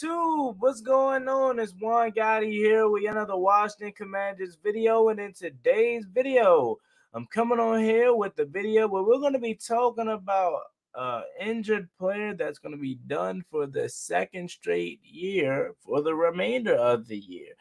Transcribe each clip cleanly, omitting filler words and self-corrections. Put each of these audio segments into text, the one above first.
YouTube, what's going on? It's Juan Gotti here with another Washington Commanders video, and in today's video, I'm coming on here with the video where we're going to be talking about injured player that's going to be done for the second straight year for the remainder of the year.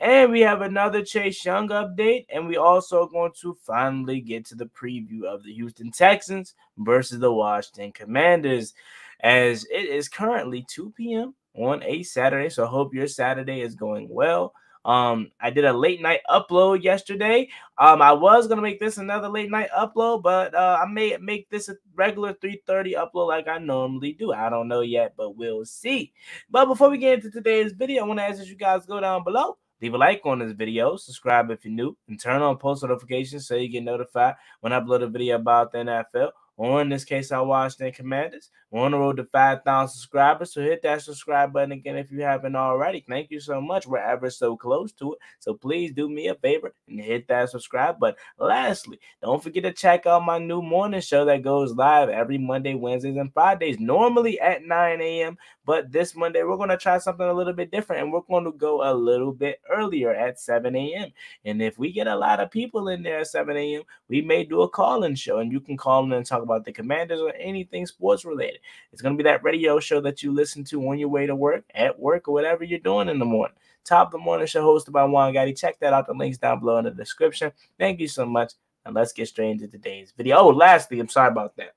And we have another Chase Young update, and we also going to finally get to the preview of the Houston Texans versus the Washington Commanders, as it is currently 2 p.m. on a Saturday. So I hope your Saturday is going well. I did a late night upload yesterday. I was gonna make this another late night upload, but I may make this a regular 3:30 upload like I normally do. I don't know yet, but we'll see. But before we get into today's video, I want to ask that you guys go down below, leave a like on this video, subscribe if you're new, and turn on post notifications so you get notified when I upload a video about the NFL. Or in this case, our Washington Commanders. We're on the road to 5,000 subscribers, so hit that subscribe button again if you haven't already. Thank you so much. We're ever so close to it, so please do me a favor and hit that subscribe button. Lastly, don't forget to check out my new morning show that goes live every Monday, Wednesdays, and Fridays, normally at 9 a.m., but this Monday we're going to try something a little bit different, and we're going to go a little bit earlier at 7 a.m. And if we get a lot of people in there at 7 a.m., we may do a call-in show, and you can call in and talk about the Commanders or anything sports related. It's going to be that radio show that you listen to on your way to work, at work, or whatever you're doing in the morning. Top of the morning show hosted by Juan Gotti. Check that out. The link's down below in the description. Thank you so much, and let's get straight into today's video. Oh, lastly, I'm sorry about that.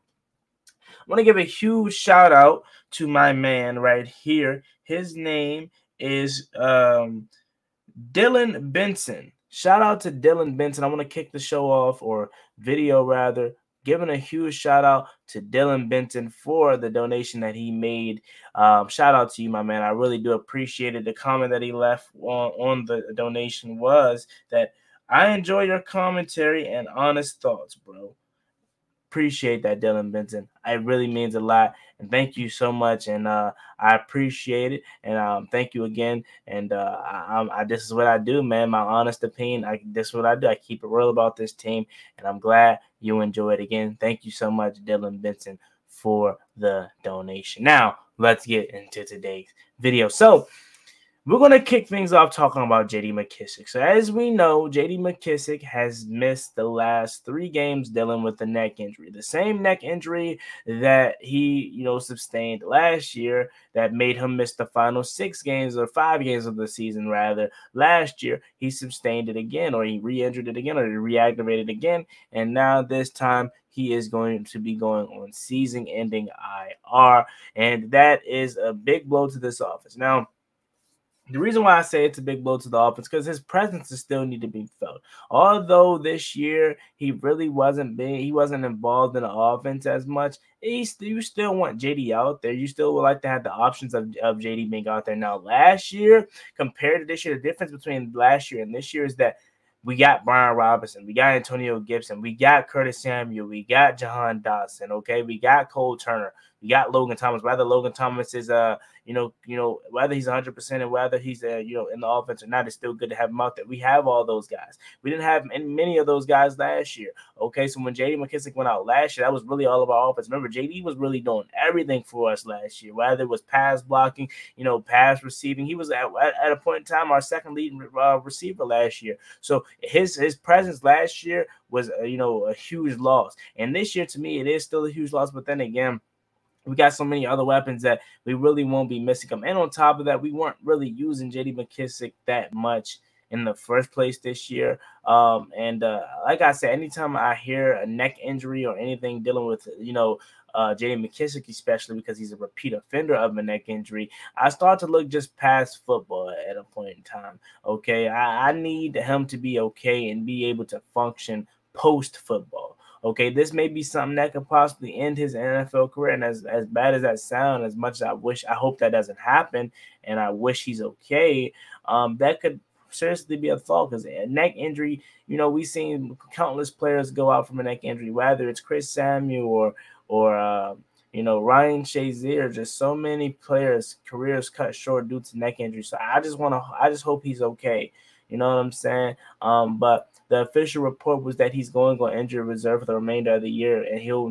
I want to give a huge shout out to my man right here. His name is Dylan Benson. Shout out to Dylan Benson. I want to kick the show off, or video rather, giving a huge shout out to Dylan Benson for the donation that he made. Shout out to you, my man. I really do appreciate it. The comment that he left on the donation was that I enjoy your commentary and honest thoughts, bro. Appreciate that, Dylan Benson. It really means a lot, and thank you so much, and I appreciate it, and thank you again. And this is what I do, man. My honest opinion. This is what I do. I keep it real about this team, and I'm glad you enjoy it again. Thank you so much, Dylan Benson, for the donation. Now let's get into today's video. So we're going to kick things off talking about J.D. McKissic. So as we know, J.D. McKissic has missed the last 3 games dealing with the neck injury. The same neck injury that he, sustained last year that made him miss the final 6 games or 5 games of the season, rather. Last year, he sustained it again, or he re-injured it again, or he reactivated again. And now this time, he is going to be going on season-ending IR. And that is a big blow to this offense. Now, the reason why I say it's a big blow to the offense because his presence is still need to be felt. Although this year he really wasn't involved in the offense as much. You still want JD out there. You still would like to have the options of JD being out there. Now, last year compared to this year, the difference between last year and this year is that we got Brian Robinson, we got Antonio Gibson, we got Curtis Samuel, we got Jahan Dotson, okay, we got Cole Turner, we got Logan Thomas. Whether Logan Thomas is whether he's 100% and whether he's in the offense or not, it's still good to have him out there. We have all those guys. We didn't have many of those guys last year. Okay, so when J.D. McKissic went out last year, that was really all of our offense. Remember, J.D. was really doing everything for us last year, whether it was pass blocking, pass receiving. He was at a point in time our second leading receiver last year. So his presence last year was a huge loss, and this year to me it is still a huge loss. But then again, we got so many other weapons that we really won't be missing them. And on top of that, we weren't really using J.D. McKissic that much in the first place this year. Like I said, anytime I hear a neck injury or anything dealing with, J.D. McKissic, especially because he's a repeat offender of a neck injury, I start to look just past football at a point in time. Okay, I need him to be okay and be able to function post-football. Okay, this may be something that could possibly end his NFL career. And as bad as that sounds, as much as I hope that doesn't happen, and I wish he's okay, that could seriously be a thought, because a neck injury, we've seen countless players go out from a neck injury, whether it's Chris Samuel or Ryan Shazier. Just so many players' careers cut short due to neck injury. So I just hope he's okay. You know what I'm saying? But the official report was that he's going on injured reserve for the remainder of the year, and he'll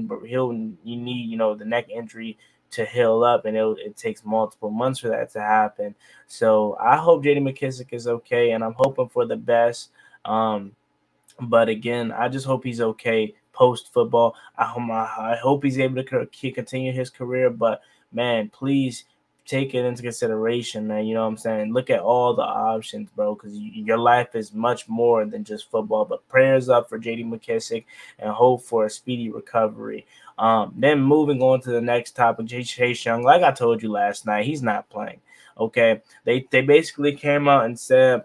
need the neck injury to heal up, and it takes multiple months for that to happen. So I hope JD McKissic is okay, and I'm hoping for the best. But again, I just hope he's okay post football. I hope he's able to continue his career. But man, please take it into consideration, man. You know what I'm saying? Look at all the options, bro, because your life is much more than just football. But prayers up for JD McKissic and hope for a speedy recovery. Then moving on to the next topic, Chase Young. Like I told you last night, he's not playing. Okay, they basically came out and said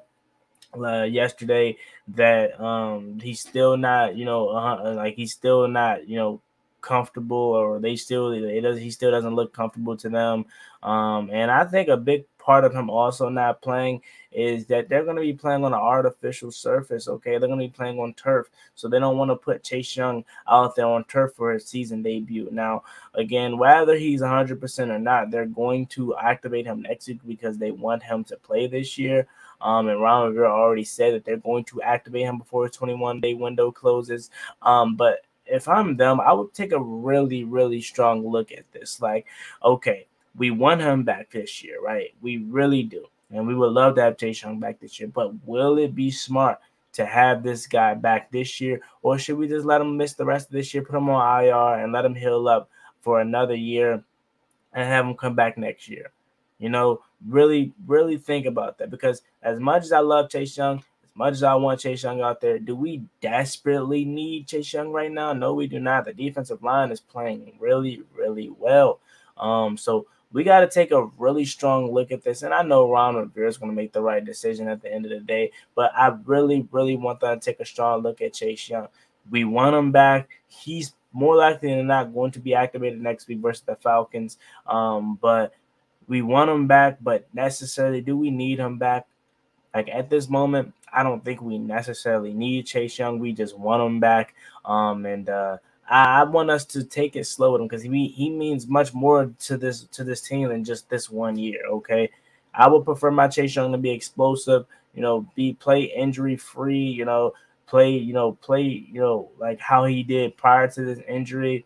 yesterday that he's still not, like he's still not, comfortable, or he still doesn't look comfortable to them. And I think a big part of him also not playing is that they're going to be playing on an artificial surface. Okay, they're going to be playing on turf, so they don't want to put Chase Young out there on turf for his season debut. Now, again, whether he's 100% or not, they're going to activate him next week because they want him to play this year. And Ron Rivera already said that they're going to activate him before his 21-day window closes. But if I'm them, I would take a really, really strong look at this. Like, okay, we want him back this year, right? We really do. And we would love to have Chase Young back this year. But will it be smart to have this guy back this year? Or should we just let him miss the rest of this year, put him on IR, and let him heal up for another year and have him come back next year? Really, really think about that, because as much as I love Chase Young, as much as I want Chase Young out there, do we desperately need Chase Young right now? No, we do not. The defensive line is playing really, really well. So we got to take a really strong look at this. And I know Ron Rivera is going to make the right decision at the end of the day, but I really, really want them to take a strong look at Chase Young. We want him back. He's more likely than not going to be activated next week versus the Falcons. But we want him back, but necessarily, do we need him back? Like at this moment, I don't think we necessarily need Chase Young. We just want him back. And I want us to take it slow with him, because he means much more to this team than just this 1 year. Okay, I would prefer my Chase Young to be explosive. Play injury free. Play like how he did prior to this injury.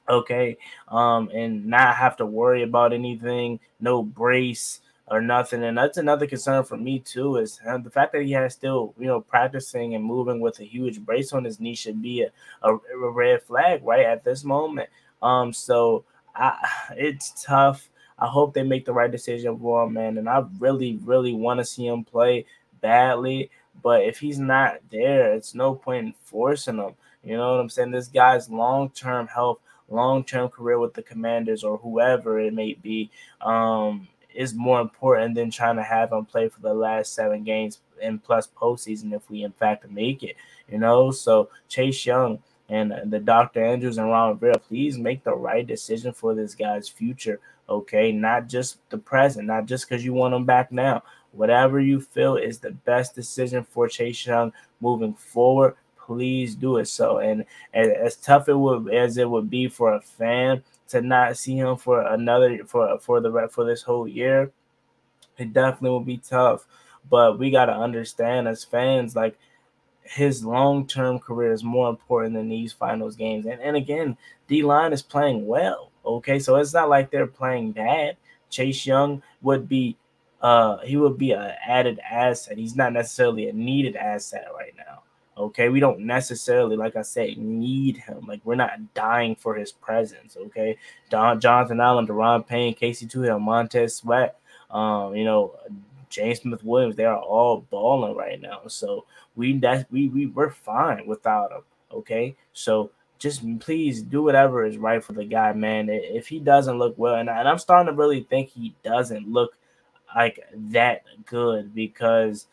Okay, and not have to worry about anything, no brace or nothing. And that's another concern for me too, is the fact that he has still, practicing and moving with a huge brace on his knee should be a red flag right at this moment. So it's tough. I hope they make the right decision for him, man. And I really, really want to see him play badly. But if he's not there, it's no point in forcing him. You know what I'm saying? This guy's long-term health, long-term career with the Commanders or whoever it may be, is more important than trying to have him play for the last 7 games and plus postseason if we in fact make it. So Chase Young and the Dr. Andrews and Ron Rivera, please make the right decision for this guy's future. Okay, not just the present, not just because you want him back now. Whatever you feel is the best decision for Chase Young moving forward, please do it. So, and as tough as it would be for a fan to not see him for this whole year, it definitely will be tough. But we got to understand as fans, like, his long-term career is more important than these finals games. And again, D-line is playing well. Okay, so it's not like they're playing bad. Chase Young would be he would be an added asset. He's not necessarily a needed asset right now. Okay, we don't necessarily, like I said, need him. Like, we're not dying for his presence. Okay, Jonathan Allen, Deron Payne, Casey Toohill, Montez Sweat, James Smith Williams, they are all balling right now. So we're fine without him. Okay, so just please do whatever is right for the guy, man. If he doesn't look well, and I'm starting to really think he doesn't look like that good, because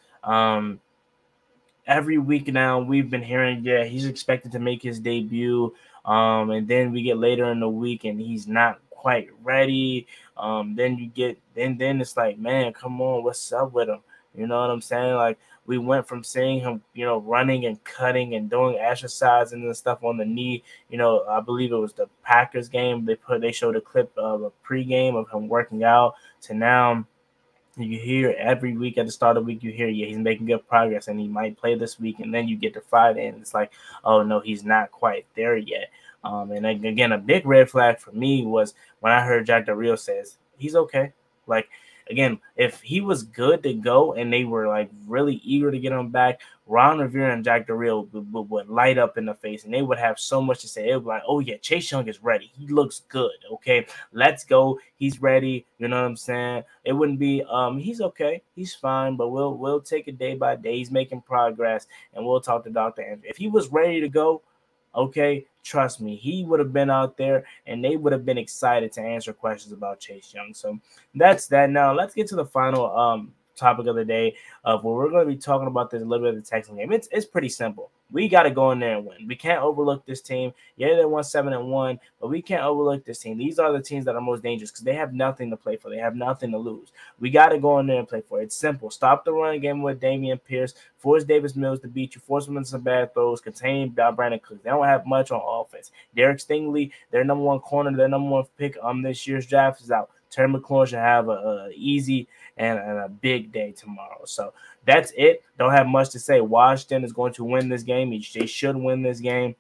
every week now we've been hearing, yeah, he's expected to make his debut, and then we get later in the week and he's not quite ready. Then it's like, man, come on, what's up with him? You know what I'm saying? Like, we went from seeing him, running and cutting and doing exercising and stuff on the knee. I believe it was the Packers game. They showed a clip of a pregame of him working out, to now you hear every week at the start of the week, you hear, yeah, he's making good progress and he might play this week. And then you get to Friday and it's like, oh no, he's not quite there yet. And again, a big red flag for me was when I heard Jack Del Rio says he's okay. Like, again, if he was good to go and they were like really eager to get him back, Ron Rivera and Jack Del Rio would light up in the face, and they would have so much to say. It would be like, oh yeah, Chase Young is ready. He looks good. Okay, let's go. He's ready. You know what I'm saying? It wouldn't be he's okay. He's fine, but we'll take it day by day. He's making progress, and we'll talk to Dr. Andrew. If he was ready to go, okay, trust me, he would have been out there and they would have been excited to answer questions about Chase Young. So that's that. Now let's get to the final topic of the day of where we're going to be talking about this a little bit of the Texans game. It's pretty simple. We got to go in there and win. We can't overlook this team. Yeah, they won 7-1, but we can't overlook this team. These are the teams that are most dangerous because they have nothing to play for. They have nothing to lose. We got to go in there and play for it. It's simple. Stop the run game with Damian Pierce. Force Davis Mills to beat you. Force him into some bad throws. Contain Brandon Cooks. They don't have much on offense. Derek Stingley, their number one corner, their number one pick this year's draft is out. Terry McLaurin should have a easy and a big day tomorrow. So that's it. Don't have much to say. Washington is going to win this game. They should win this game.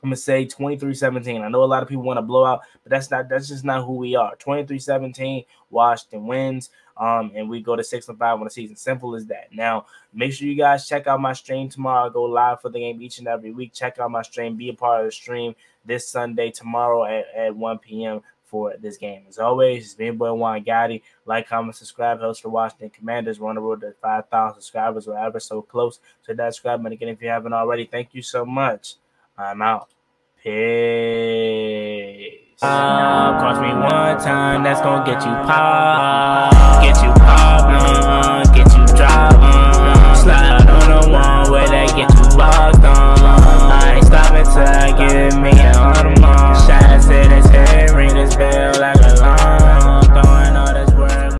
I'm going to say 23-17. I know a lot of people want to blow out, but that's just not who we are. 23-17, Washington wins, and we go to 6-5 on the season. Simple as that. Now, make sure you guys check out my stream tomorrow. I go live for the game each and every week. Check out my stream. Be a part of the stream this Sunday, tomorrow at 1 p.m. for this game. As always, it's me, boy Juan Gotti. Like, comment, subscribe. Helps the Washington Commanders. We're on the road to 5,000 subscribers. We're ever so close to that subscribe. And again, if you haven't already, thank you so much. I'm out. Peace. Cost me one time, that's gonna get you popped. Get you popped.